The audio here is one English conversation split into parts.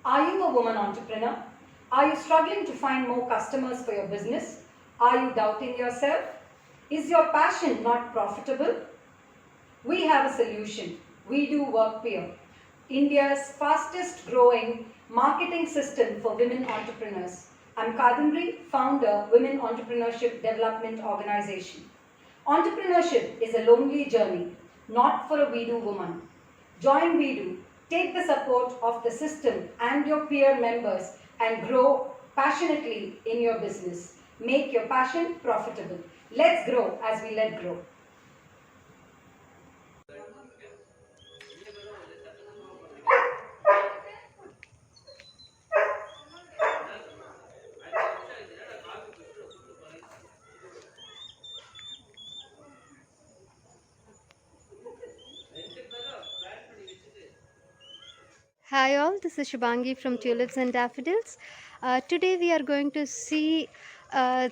Are you a woman entrepreneur? Are you struggling to find more customers for your business? Are you doubting yourself? Is your passion not profitable? We have a solution. We do WorkPeer, India's fastest growing marketing system for women entrepreneurs. I'm Kadambri, founder, Women Entrepreneurship Development Organization. Entrepreneurship is a lonely journey, not for a We-Do woman. Join We-Do, take the support of the system and your peer members and grow passionately in your business. Make your passion profitable. Let's grow as we let grow. Hi all, this is Shubhangi from Tulips and Daffodils. Today we are going to see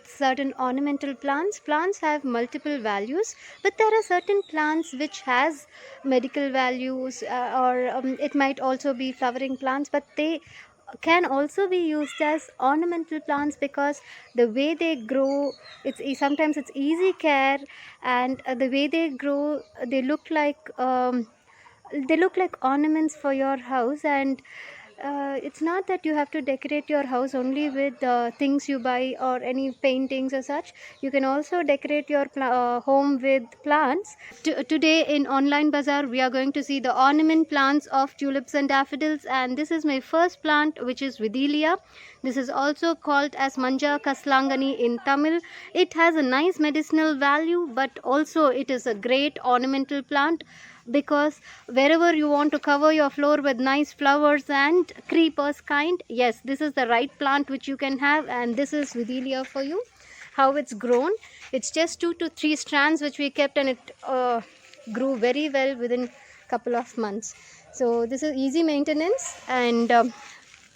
certain ornamental plants. Plants have multiple values, but there are certain plants which has medical values or it might also be flowering plants, but they can also be used as ornamental plants because the way they grow, sometimes it's easy care, and the way they grow, they look like ornaments for your house. And it's not that you have to decorate your house only with things you buy or any paintings or such. You can also decorate your home with plants. Today in Online Bazaar we are going to see the ornament plants of tulips and daffodils, and this is my first plant, which is Videlia. This is also called as Manja Kaslangani in Tamil. It has a nice medicinal value, but also it is a great ornamental plant because wherever you want to cover your floor with nice flowers and creepers kind, yes, this is the right plant which you can have. And this is Videlia for you. How it's grown, it's just 2 to 3 strands which we kept, and it grew very well within couple of months. So this is easy maintenance, and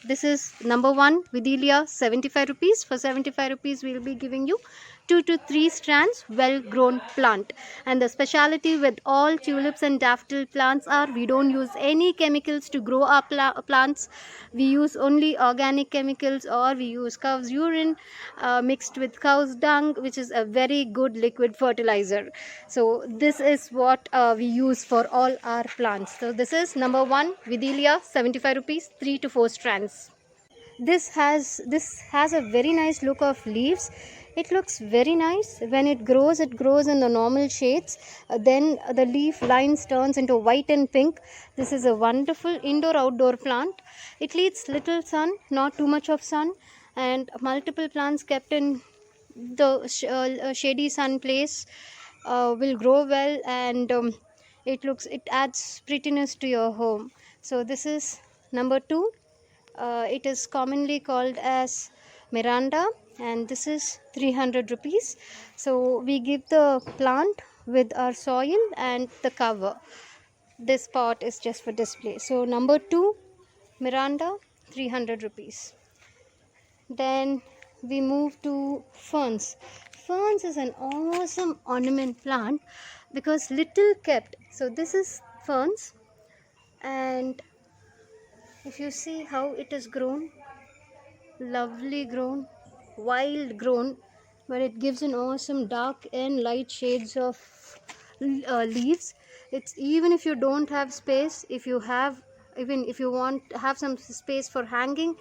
this is number one, Videlia, 75 rupees. For 75 rupees we will be giving you 2 to 3 strands well grown plant. And the speciality with all tulips and daffodil plants are we don't use any chemicals to grow our plants. We use only organic chemicals, or we use cow's urine mixed with cow's dung, which is a very good liquid fertilizer. So this is what we use for all our plants. So this is number one, Videlia, 75 rupees, 3 to 4 strands. This has a very nice look of leaves. It looks very nice when it grows. It grows in the normal shades. Then the leaf lines turns into white and pink. This is a wonderful indoor outdoor plant. It needs little sun, not too much of sun, and multiple plants kept in the shady sun place will grow well, and it adds prettiness to your home. So this is number two. It is commonly called as Miranda, and this is 300 rupees. So we give the plant with our soil and the cover. This pot is just for display. So number two, Miranda, 300 rupees. Then we move to ferns. Ferns is an awesome ornament plant because little kept. So this is ferns, and if you see how it is grown, lovely grown, wild grown, but it gives an awesome dark and light shades of leaves. It's even if you don't have space, even if you want to have some space for hanging,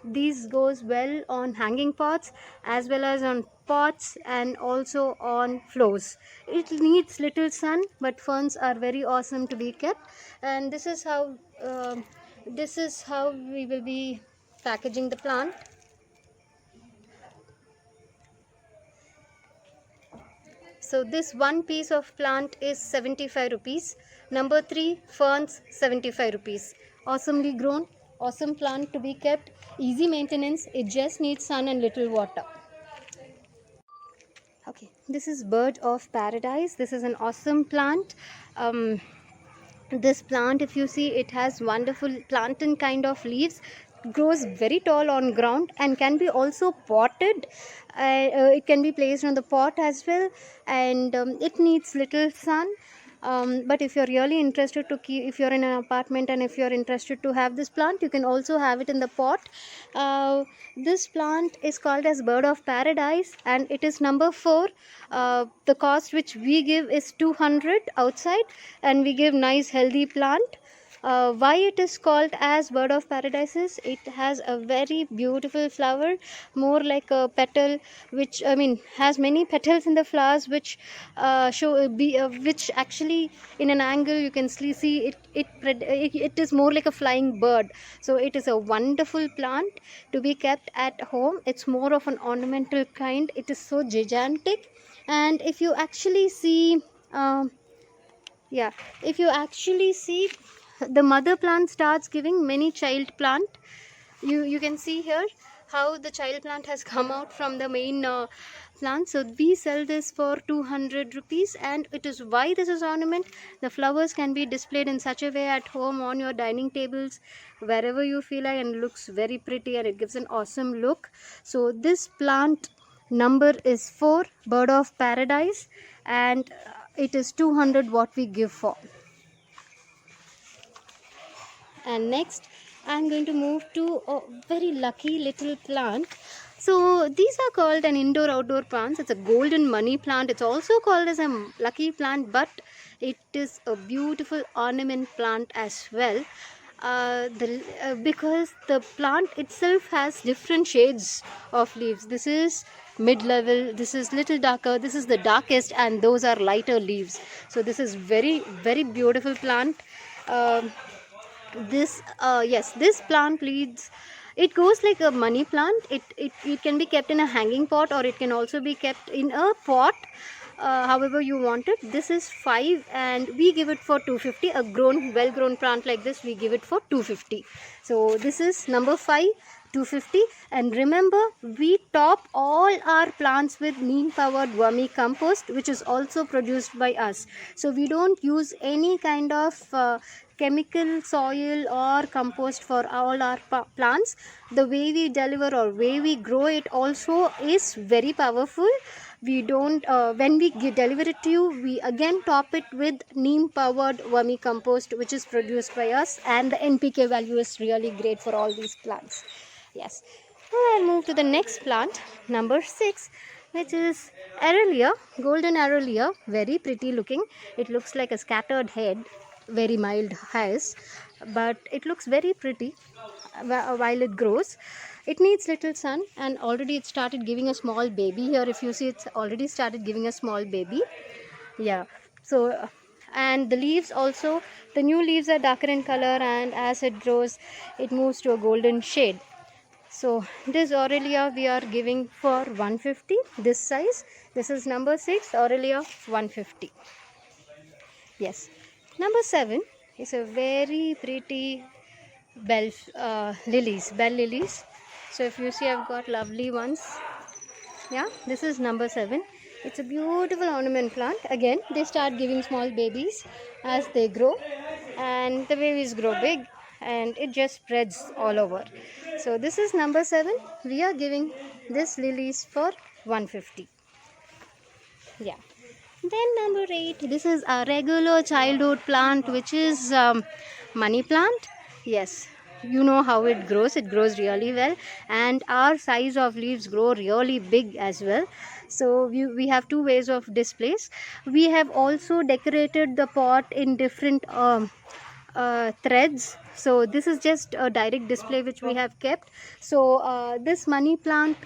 these goes well on hanging pots as well as on pots and also on floors. It needs little sun, but ferns are very awesome to be kept. And this is how we will be packaging the plant. So this one piece of plant is 75 rupees. Number 3, ferns, 75 rupees. Awesomely grown, awesome plant to be kept, easy maintenance. It just needs sun and little water. Okay, this is bird of paradise. This is an awesome plant. This plant, if you see, it has wonderful plantain kind of leaves, grows very tall on ground and can be also potted. It can be placed on the pot as well, and it needs little sun. But if you're really interested to keep, if you're in an apartment and if you're interested to have this plant, you can also have it in the pot. This plant is called as bird of paradise, and it is number 4. The cost which we give is 200 outside, and we give nice healthy plant. Why it is called as bird of paradise is it has a very beautiful flower, more like a petal, which has many petals in the flowers, which which actually in an angle you can see it is more like a flying bird. So it is a wonderful plant to be kept at home. It's more of an ornamental kind. It is so gigantic, and if you actually see yeah, if you actually see, the mother plant starts giving many child plant. You can see here how the child plant has come out from the main plant. So we sell this for 200 rupees, and it is why this is ornament. The flowers can be displayed in such a way at home, on your dining tables, wherever you feel like, and looks very pretty, and it gives an awesome look. So this plant number is 4, bird of paradise, and it is 200 what we give for. And next I'm going to move to a very lucky little plant. So these are called an indoor outdoor plants. It's a golden money plant. It's also called as a lucky plant, but it is a beautiful ornament plant as well. Because the plant itself has different shades of leaves. This is mid-level, this is little darker, this is the darkest, and those are lighter leaves. So this is very, very beautiful plant. This plant leads, it goes like a money plant. It can be kept in a hanging pot, or it can also be kept in a pot, however you want it. This is 5, and we give it for 250. A well grown plant like this, we give it for 250. So this is number 5, 250. And remember, we top all our plants with neem powered vermi compost, which is also produced by us. So we don't use any kind of chemical soil or compost for all our plants. The way we deliver or way we grow it also is very powerful. We don't when we deliver it to you, we again top it with neem powered vermi compost, which is produced by us, and the NPK value is really great for all these plants. Yes. Now I'll move to the next plant, number 6, which is Arrelia, golden Arrelia. Very pretty looking. It looks like a scattered head, very mild hairs, but it looks very pretty while it grows. It needs little sun, and already it started giving a small baby. Here if you see, it's already started giving a small baby. Yeah. So and the leaves also, the new leaves are darker in color, and as it grows it moves to a golden shade. So this Aurelia we are giving for 150, this size. This is number 6, Aurelia, 150. Yes. Number 7 is a very pretty bell lilies. So if you see, I've got lovely ones. Yeah, this is number 7. It's a beautiful ornament plant. Again, they start giving small babies as they grow, and the babies grow big, and it just spreads all over. So this is number 7. We are giving this lilies for 150. Yeah. Then number 8, this is a regular childhood plant, which is money plant. Yes, you know how it grows. It grows really well, and our size of leaves grow really big as well. So we have 2 ways of displays. We have also decorated the pot in different threads. So this is just a direct display which we have kept. So this money plant,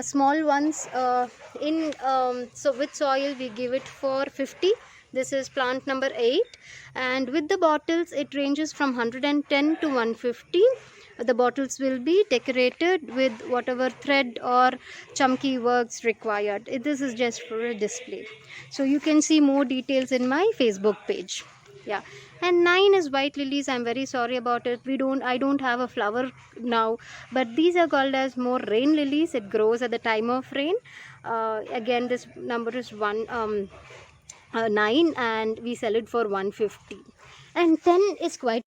small ones, so with soil we give it for 50. This is plant number 8, and with the bottles it ranges from 110 to 150. The bottles will be decorated with whatever thread or chunky works required. This is just for a display. So you can see more details in my Facebook page. Yeah. And 9 is white lilies. I'm very sorry about it. I don't have a flower now, but these are called as more rain lilies. It grows at the time of rain. Again, this number is 9, and we sell it for 150. And 10 is quite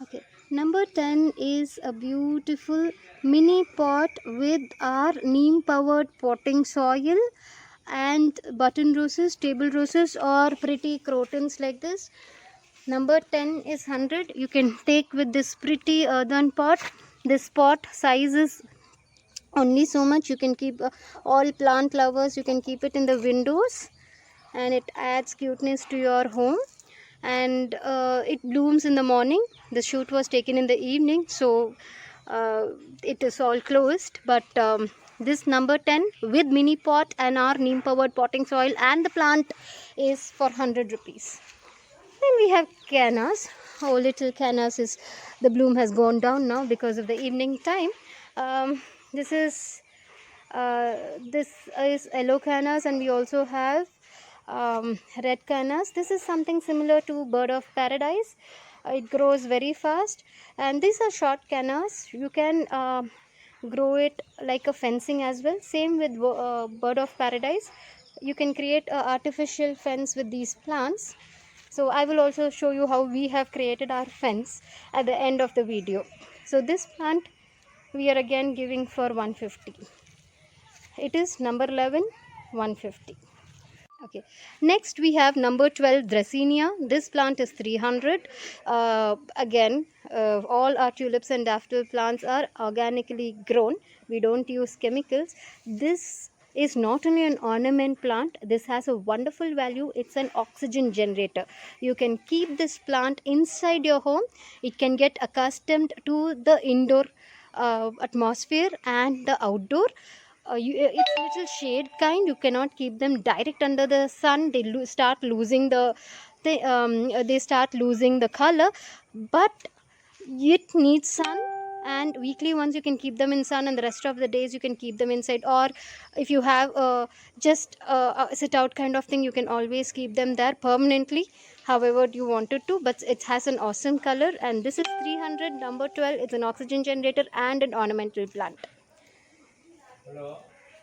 okay. Number 10 is a beautiful mini pot with our neem powered potting soil. and button roses, table roses, or pretty crotons like this. Number 10 is 100. You can take with this pretty earthen pot. This pot size is only so much. You can keep all plant lovers, you can keep it in the windows, and it adds cuteness to your home. And it blooms in the morning. The shoot was taken in the evening, so it is all closed. But this number 10 with mini pot and our neem powered potting soil and the plant is for 100 rupees. Then we have cannas. Oh, little cannas is, the bloom has gone down now because of the evening time. Um, this is yellow cannas, and we also have red cannas. This is something similar to bird of paradise. It grows very fast, and these are short cannas. You can grow it like a fencing as well. Same with bird of paradise. You can create an artificial fence with these plants. So I will also show you how we have created our fence at the end of the video. So this plant we are again giving for 150. It is number 11, 150. Okay, next we have number 12, Dracaena. This plant is 300. Again, all our tulips and daffodil plants are organically grown. We don't use chemicals. This is not only an ornament plant, this has a wonderful value. It's an oxygen generator. You can keep this plant inside your home. It can get accustomed to the indoor atmosphere and the outdoor. It's little shade kind. You cannot keep them direct under the sun. They start losing they start losing the color. But it needs sun, and weekly once you can keep them in sun, and the rest of the days you can keep them inside. Or if you have just a sit out kind of thing, you can always keep them there permanently, however you wanted to. But it has an awesome color, and this is 300, number 12. It's an oxygen generator and an ornamental plant.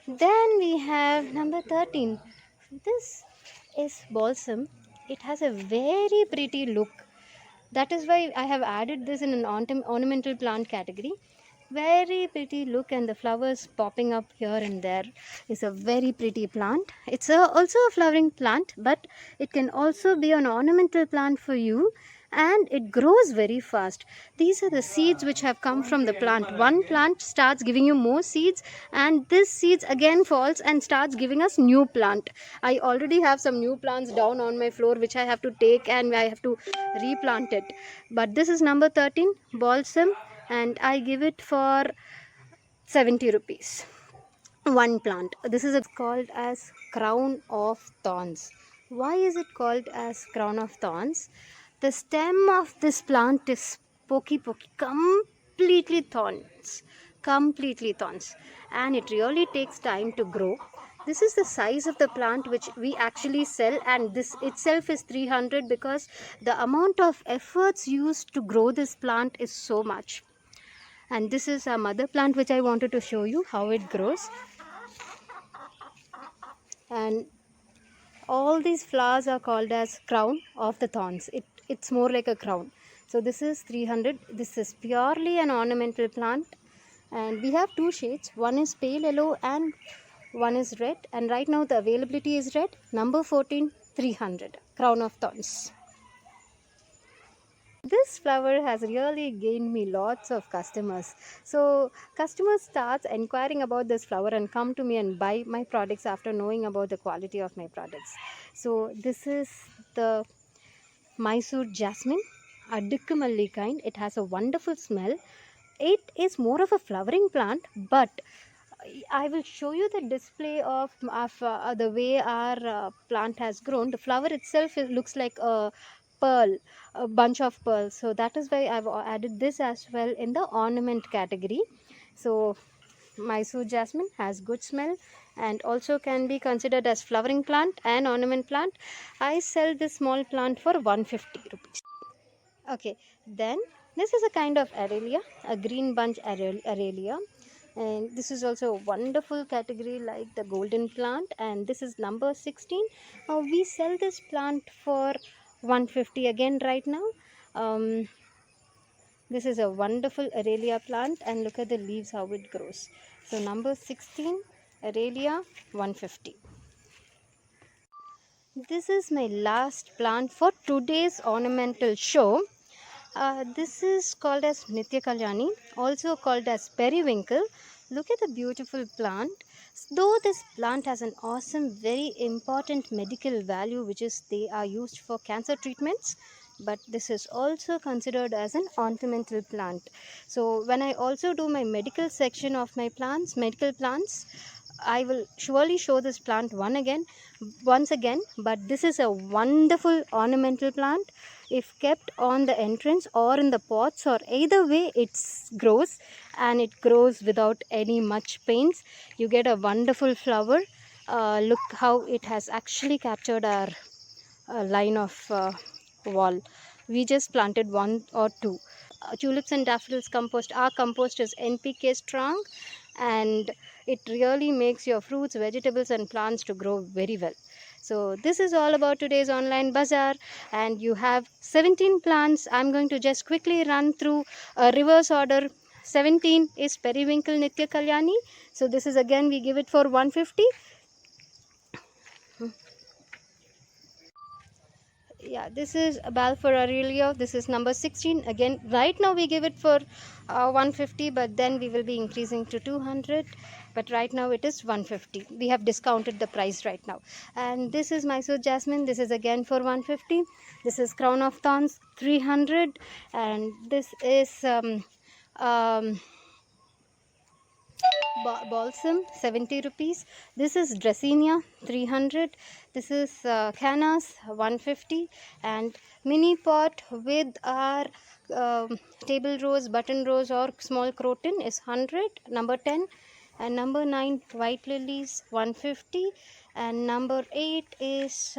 Then we have number 13. This is balsam. It has a very pretty look. That is why I have added this in an ornamental plant category. Very pretty look, and the flowers popping up here and there. Is a very pretty plant. It's also a flowering plant, but it can also be an ornamental plant for you, and it grows very fast. These are the seeds which have come from the plant. One plant starts giving you more seeds, and this seeds again falls and starts giving us new plant. I already have some new plants down on my floor which I have to take and I have to replant it. But this is number 13, balsam, and I give it for 70 rupees. One plant. This is called as crown of thorns. Why is it called as crown of thorns? The stem of this plant is pokey, completely thorns, and it really takes time to grow. This is the size of the plant which we actually sell, and this itself is 300 because the amount of efforts used to grow this plant is so much. And this is a mother plant which I wanted to show you how it grows. And all these flowers are called as crown of the thorns. It's more like a crown. So this is 300. This is purely an ornamental plant, and we have two shades. One is pale yellow and one is red, and right now the availability is red. Number 14, 300, crown of thorns. This flower has really gained me lots of customers. So customers starts inquiring about this flower and come to me and buy my products after knowing about the quality of my products. So this is the Mysore jasmine, Adikkumalli kind. It has a wonderful smell. It is more of a flowering plant, but I will show you the display of the way our plant has grown. The flower itself looks like a pearl, a bunch of pearls. So that is why I've added this as well in the ornament category. So Mysore jasmine has good smell and also can be considered as flowering plant and ornament plant. I sell this small plant for 150 rupees. Okay, then this is a kind of Aralia, a green bunch Aralia, and this is also a wonderful category like the golden plant, and this is number 16. We sell this plant for 150 again right now. This is a wonderful Aralia plant, and look at the leaves how it grows. So number 16, Aralia, 150. This is my last plant for today's ornamental show. This is called as Nitya Kalyani, also called as periwinkle. Look at the beautiful plant. Though this plant has an awesome, very important medical value, which is they are used for cancer treatments, but this is also considered as an ornamental plant. So when I also do my medical section of my medical plants, I will surely show this plant once again, but this is a wonderful ornamental plant. If kept on the entrance or in the pots, or either way it grows, and it grows without any much pains. You get a wonderful flower. Look how it has actually captured our line of wall. We just planted one or two. Tulips and daffodils compost. Our compost is NPK strong, and it really makes your fruits, vegetables and plants to grow very well. So this is all about today's online bazaar, and you have 17 plants. I'm going to just quickly run through a reverse order. 17 is periwinkle Nitya Kalyani. So this is again, we give it for 150. Yeah, this is Balfour Aurelio. This is number 16. Again, right now we give it for 150, but then we will be increasing to 200. But right now it is 150. We have discounted the price right now. And this is Mysore Jasmine. This is again for 150. This is Crown of Thorns 300, and this is balsam 70 rupees. This is Dracenia 300. This is Canas 150, and mini pot with our table rose, button rose or small croton is 100, number 10. And number 9 white lilies 150, and number 8 is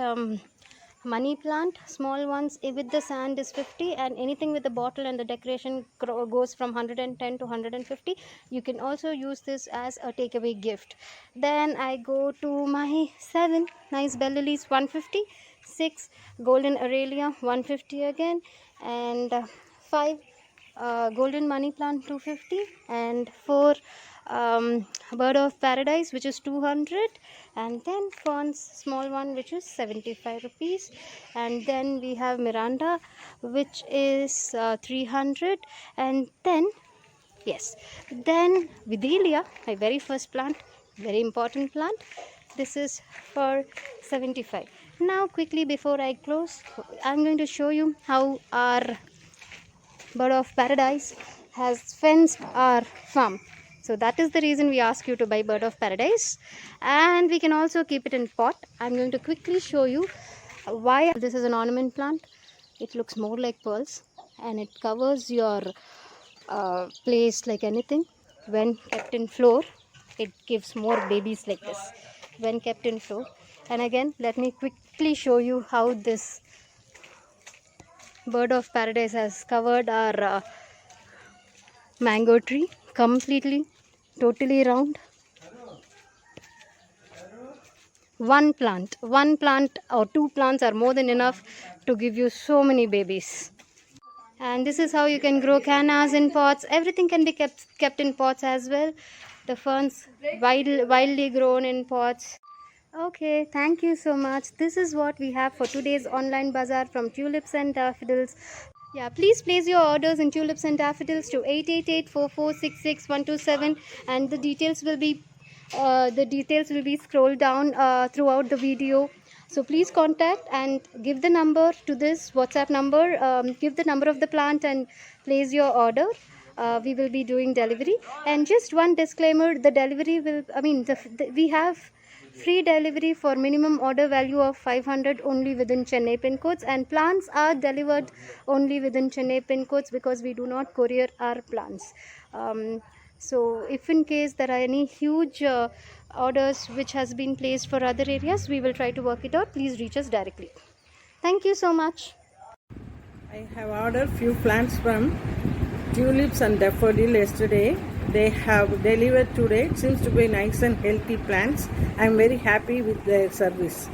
money plant, small ones with the sand is 50, and anything with the bottle and the decoration goes from 110 to 150. You can also use this as a takeaway gift. Then I go to my 7 nice bell lilies 150, 6 golden Aurelia 150 again, and 5 golden money plant 250, and 4 bird of paradise which is 200, and then ferns small one which is 75 rupees, and then we have Miranda which is 300, and then then Videlia, my very first plant, very important plant, this is for 75. Now quickly before I close, I'm going to show you how our bird of paradise has fenced our farm. So that is the reason we ask you to buy bird of paradise, and we can also keep it in pot. I'm going to quickly show you why this is an ornament plant. It looks more like pearls, and it covers your place like anything. When kept in floor, it gives more babies like this when kept in floor. And again, let me quickly show you how this bird of paradise has covered our mango tree completely, totally round. One plant or 2 plants are more than enough to give you so many babies. And this is how you can grow cannas in pots. Everything can be kept in pots as well. The ferns wildly grown in pots. Okay, thank you so much. This is what we have for today's online bazaar from Tulips and Daffodils. Yeah, please place your orders in Tulips and Daffodils to 888-4466-127, and the details will be scrolled down throughout the video. So please contact and give the number to this WhatsApp number. Give the number of the plant and place your order. We will be doing delivery. And just one disclaimer: the delivery will. We have free delivery for minimum order value of 500 only within Chennai pin codes, and plants are delivered only within Chennai pin codes because we do not courier our plants. So if in case there are any huge orders which has been placed for other areas, we will try to work it out. Please reach us directly. Thank you so much. I have ordered few plants from Tulips and Daffodil yesterday. They have delivered today. It seems to be nice and healthy plants. I am very happy with their service.